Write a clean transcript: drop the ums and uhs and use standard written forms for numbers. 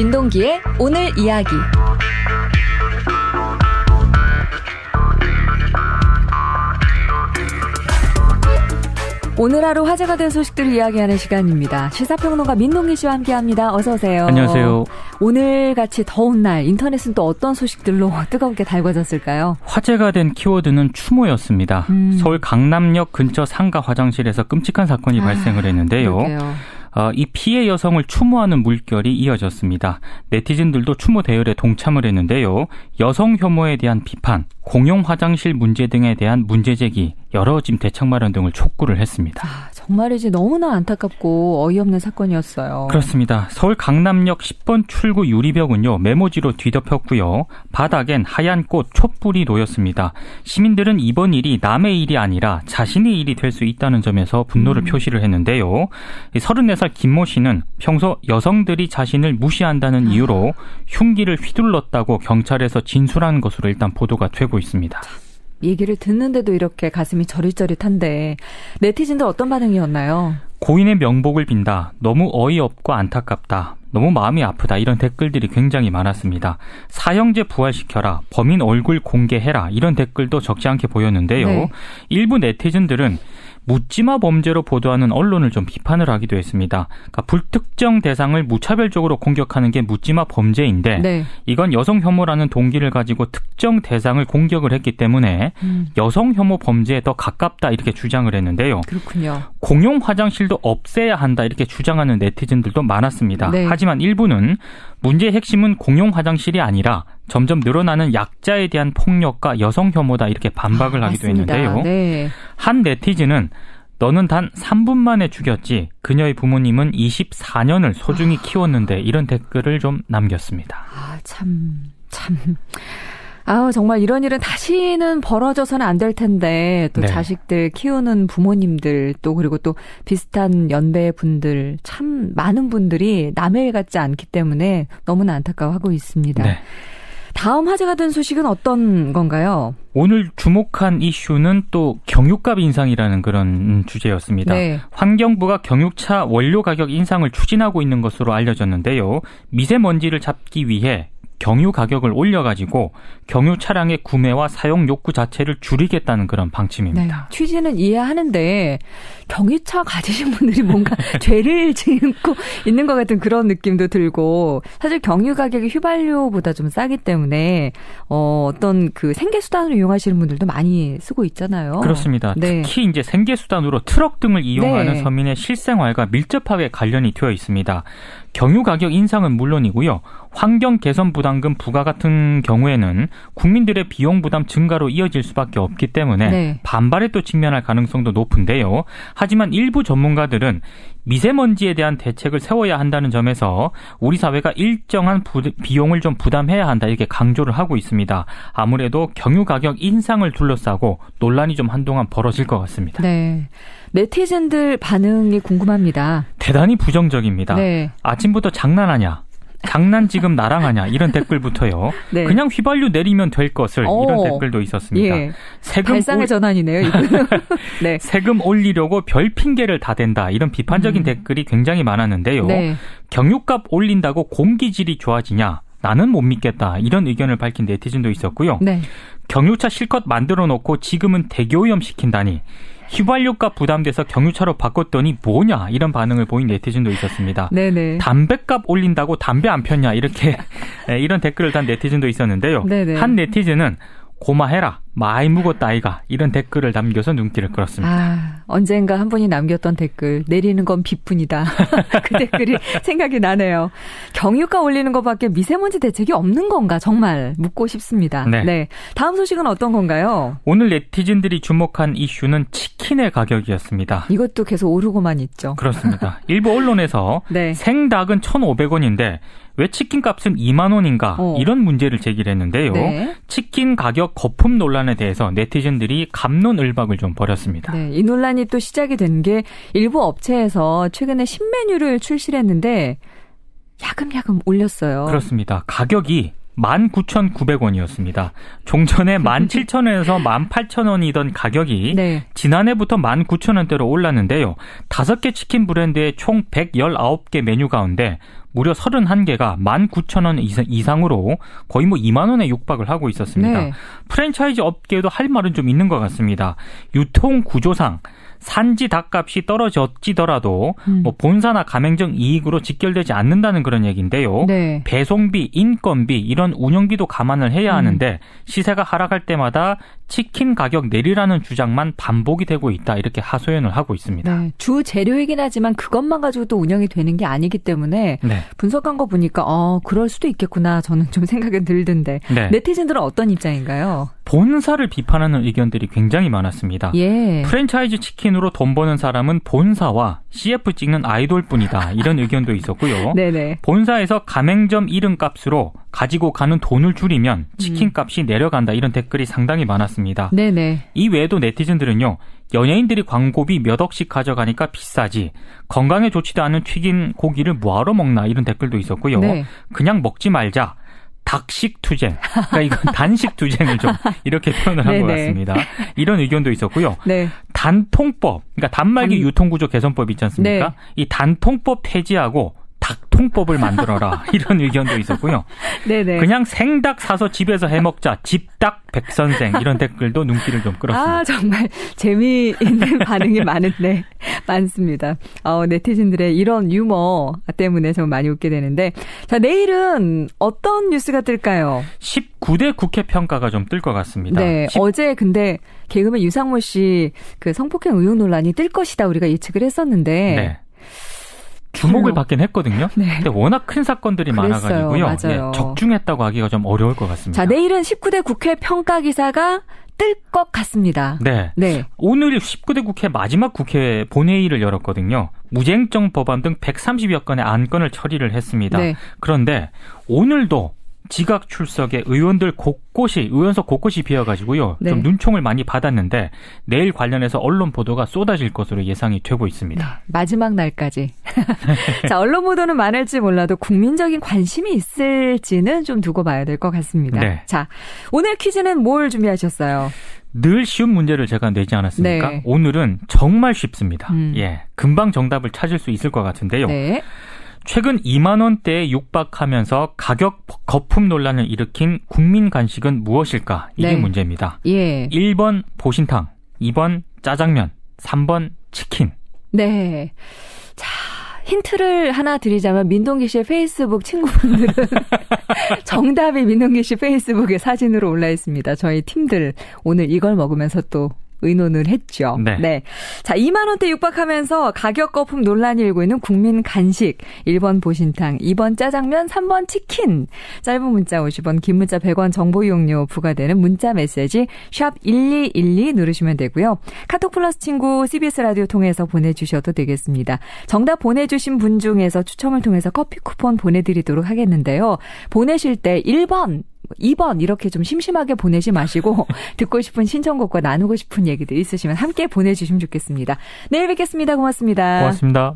민동기의 오늘 이야기. 오늘 하루 화제가 된 소식들을 이야기하는 시간입니다. 시사평론가 민동기 씨와 함께합니다. 어서 오세요. 안녕하세요. 오늘같이 더운 날 인터넷은 또 어떤 소식들로 뜨겁게 달궈졌을까요? 화제가 된 키워드는 추모였습니다. 서울 강남역 근처 상가 화장실에서 끔찍한 사건이 발생을 했는데요. 이 피해 여성을 추모하는 물결이 이어졌습니다. 네티즌들도 추모 대열에 동참을 했는데요. 여성 혐오에 대한 비판, 공용 화장실 문제 등에 대한 문제 제기, 여러 지금 대책 마련 등을 촉구를 했습니다. 정말이지 너무나 안타깝고 어이없는 사건이었어요. 그렇습니다. 서울 강남역 10번 출구 유리벽은요, 메모지로 뒤덮였고요. 바닥엔 하얀 꽃 촛불이 놓였습니다. 시민들은 이번 일이 남의 일이 아니라 자신의 일이 될 수 있다는 점에서 분노를 표시를 했는데요. 34살 김모 씨는 평소 여성들이 자신을 무시한다는 이유로 흉기를 휘둘렀다고 경찰에서 진술한 것으로 일단 보도가 되고 있습니다. 얘기를 듣는데도 이렇게 가슴이 저릿저릿한데 네티즌들 어떤 반응이었나요? 고인의 명복을 빈다. 너무 어이없고 안타깝다. 너무 마음이 아프다. 이런 댓글들이 굉장히 많았습니다. 사형제 부활시켜라. 범인 얼굴 공개해라. 이런 댓글도 적지 않게 보였는데요. 네. 일부 네티즌들은 묻지마 범죄로 보도하는 언론을 좀 비판을 하기도 했습니다. 그러니까 불특정 대상을 무차별적으로 공격하는 게 묻지마 범죄인데 네. 이건 여성 혐오라는 동기를 가지고 특정 대상을 공격을 했기 때문에 여성 혐오 범죄에 더 가깝다 이렇게 주장을 했는데요. 그렇군요. 공용 화장실도 없애야 한다 이렇게 주장하는 네티즌들도 많았습니다. 네. 하지만 일부는 문제의 핵심은 공용 화장실이 아니라 점점 늘어나는 약자에 대한 폭력과 여성 혐오다 이렇게 반박을 하기도 맞습니다. 했는데요. 네. 한 네티즌은 너는 단 3분 만에 죽였지 그녀의 부모님은 24년을 소중히 키웠는데 이런 댓글을 좀 남겼습니다. 참. 정말 이런 일은 다시는 벌어져서는 안 될 텐데 또 네. 자식들 키우는 부모님들 또 그리고 또 비슷한 연배 분들 참 많은 분들이 남의 일 같지 않기 때문에 너무나 안타까워하고 있습니다. 네. 다음 화제가 된 소식은 어떤 건가요? 오늘 주목한 이슈는 또 경유값 인상이라는 그런 주제였습니다. 네. 환경부가 경유차 원료 가격 인상을 추진하고 있는 것으로 알려졌는데요. 미세먼지를 잡기 위해 경유 가격을 올려가지고 경유 차량의 구매와 사용 욕구 자체를 줄이겠다는 그런 방침입니다. 네, 취지는 이해하는데 경유차 가지신 분들이 뭔가 죄를 짓고 있는 것 같은 그런 느낌도 들고 사실 경유 가격이 휘발유보다 좀 싸기 때문에 어떤 그 생계수단으로 이용하시는 분들도 많이 쓰고 있잖아요. 그렇습니다. 네. 특히 이제 생계수단으로 트럭 등을 이용하는 네. 서민의 실생활과 밀접하게 관련이 되어 있습니다. 경유 가격 인상은 물론이고요. 환경 개선 부담금 부과 같은 경우에는 국민들의 비용 부담 증가로 이어질 수밖에 없기 때문에 네. 반발에 또 직면할 가능성도 높은데요. 하지만 일부 전문가들은 미세먼지에 대한 대책을 세워야 한다는 점에서 우리 사회가 일정한 비용을 좀 부담해야 한다 이렇게 강조를 하고 있습니다. 아무래도 경유 가격 인상을 둘러싸고 논란이 좀 한동안 벌어질 것 같습니다. 네. 네티즌들 반응이 궁금합니다. 대단히 부정적입니다. 네. 아침부터 장난하냐? 장난 지금 나랑 하냐? 이런 댓글부터요. 네. 그냥 휘발유 내리면 될 것을 이런 댓글도 있었습니다. 예. 발상의 전환이네요. 이거는. 네. 세금 올리려고 별 핑계를 다 댄다. 이런 비판적인 댓글이 굉장히 많았는데요. 네. 경유값 올린다고 공기질이 좋아지냐? 나는 못 믿겠다. 이런 의견을 밝힌 네티즌도 있었고요. 네. 경유차 실컷 만들어 놓고 지금은 대기오염 시킨다니. 휘발유값 부담돼서 경유차로 바꿨더니 뭐냐 이런 반응을 보인 네티즌도 있었습니다. 네네. 담배값 올린다고 담배 안 폈냐 이렇게 이런 댓글을 단 네티즌도 있었는데요. 네네. 한 네티즌은 고마해라 많이 묵었다 아이가 이런 댓글을 남겨서 눈길을 끌었습니다. 언젠가 한 분이 남겼던 댓글 내리는 건 빚뿐이다. 그 댓글이 생각이 나네요. 경유가 올리는 것밖에 미세먼지 대책이 없는 건가 정말 묻고 싶습니다. 네. 다음 소식은 어떤 건가요? 오늘 네티즌들이 주목한 이슈는 치킨의 가격이었습니다. 이것도 계속 오르고만 있죠. 그렇습니다. 일부 언론에서 네. 생닭은 1,500원인데 왜 치킨 값은 2만 원인가 이런 문제를 제기를 했는데요. 네. 치킨 가격 거품 논란에 대해서 네티즌들이 갑론을박을 좀 벌였습니다. 네, 이 논란이 또 시작이 된 게 일부 업체에서 최근에 신메뉴를 출시를 했는데 야금야금 올렸어요. 그렇습니다. 가격이 19,900원이었습니다. 종전에 17,000원에서 18,000원이던 가격이 네. 지난해부터 19,000원대로 올랐는데요. 5개 치킨 브랜드의 총 119개 메뉴 가운데 무려 31개가 19,000원 이상으로 거의 2만 원에 육박을 하고 있었습니다. 네. 프랜차이즈 업계에도 할 말은 좀 있는 것 같습니다. 유통 구조상 산지 닭값이 떨어지더라도 본사나 가맹점 이익으로 직결되지 않는다는 그런 얘기인데요. 네. 배송비, 인건비 이런 운영비도 감안을 해야 하는데 시세가 하락할 때마다 치킨 가격 내리라는 주장만 반복이 되고 있다. 이렇게 하소연을 하고 있습니다. 네. 주 재료이긴 하지만 그것만 가지고 또 운영이 되는 게 아니기 때문에 네. 분석한 거 보니까 그럴 수도 있겠구나. 저는 좀 생각이 들던데. 네. 네티즌들은 어떤 입장인가요? 본사를 비판하는 의견들이 굉장히 많았습니다. 예. 프랜차이즈 치킨으로 돈 버는 사람은 본사와 CF 찍는 아이돌뿐이다. 이런 의견도 있었고요. 네네. 본사에서 가맹점 이름값으로 가지고 가는 돈을 줄이면 치킨값이 내려간다. 이런 댓글이 상당히 많았습니다. 네네. 이 외에도 네티즌들은요. 연예인들이 광고비 몇 억씩 가져가니까 비싸지. 건강에 좋지도 않은 튀긴 고기를 뭐하러 먹나. 이런 댓글도 있었고요. 네. 그냥 먹지 말자. 닭식 투쟁. 그러니까 이건 단식 투쟁을 좀 이렇게 표현을 한 것 같습니다. 이런 의견도 있었고요. 네. 단통법, 그러니까 단말기 유통구조 개선법 있지 않습니까? 네. 이 단통법 폐지하고 닭통법을 만들어라. 이런 의견도 있었고요. 네네. 그냥 생닭 사서 집에서 해먹자. 집닭 백선생. 이런 댓글도 눈길을 좀 끌었습니다. 아, 정말 재미있는 반응이 많습니다. 네티즌들의 이런 유머 때문에 좀 많이 웃게 되는데. 자, 내일은 어떤 뉴스가 뜰까요? 19대 국회 평가가 좀 뜰 것 같습니다. 네. 어제 근데 개그맨 유상무 씨 그 성폭행 의혹 논란이 뜰 것이다 우리가 예측을 했었는데. 네. 주목을 받긴 했거든요. 네. 근데 워낙 큰 사건들이 그랬어요. 많아가지고요. 맞아요. 적중했다고 하기가 좀 어려울 것 같습니다. 자, 내일은 19대 국회 평가 기사가 뜰 것 같습니다. 네. 네. 오늘 19대 국회 마지막 국회 본회의를 열었거든요. 무쟁점 법안 등 130여 건의 안건을 처리를 했습니다. 네. 그런데 오늘도 지각 출석에 의원석 곳곳이 비어가지고요. 네. 좀 눈총을 많이 받았는데 내일 관련해서 언론 보도가 쏟아질 것으로 예상이 되고 있습니다. 네, 마지막 날까지. 자, 언론 보도는 많을지 몰라도 국민적인 관심이 있을지는 좀 두고 봐야 될 것 같습니다. 네. 자, 오늘 퀴즈는 뭘 준비하셨어요? 늘 쉬운 문제를 제가 내지 않았습니까? 네. 오늘은 정말 쉽습니다. 예, 금방 정답을 찾을 수 있을 것 같은데요. 네. 최근 2만 원대에 육박하면서 가격 거품 논란을 일으킨 국민 간식은 무엇일까? 이게 네. 문제입니다. 예. 1번 보신탕, 2번 짜장면, 3번 치킨. 네. 자, 힌트를 하나 드리자면 민동기 씨의 페이스북 친구분들은 정답이 민동기 씨 페이스북에 사진으로 올라 있습니다. 저희 팀들 오늘 이걸 먹으면서 또 의논을 했죠. 네. 자, 2만 원대 육박하면서 가격 거품 논란이 일고 있는 국민 간식. 1번 보신탕, 2번 짜장면, 3번 치킨. 짧은 문자 50원, 긴 문자 100원 정보 이용료 부과되는 문자 메시지 샵 1212 누르시면 되고요. 카톡 플러스 친구 CBS 라디오 통해서 보내주셔도 되겠습니다. 정답 보내주신 분 중에서 추첨을 통해서 커피 쿠폰 보내드리도록 하겠는데요. 보내실 때 1번, 2번 이렇게 좀 심심하게 보내지 마시고 듣고 싶은 신청곡과 나누고 싶은 얘기들 있으시면 함께 보내주시면 좋겠습니다. 내일 뵙겠습니다. 고맙습니다. 고맙습니다.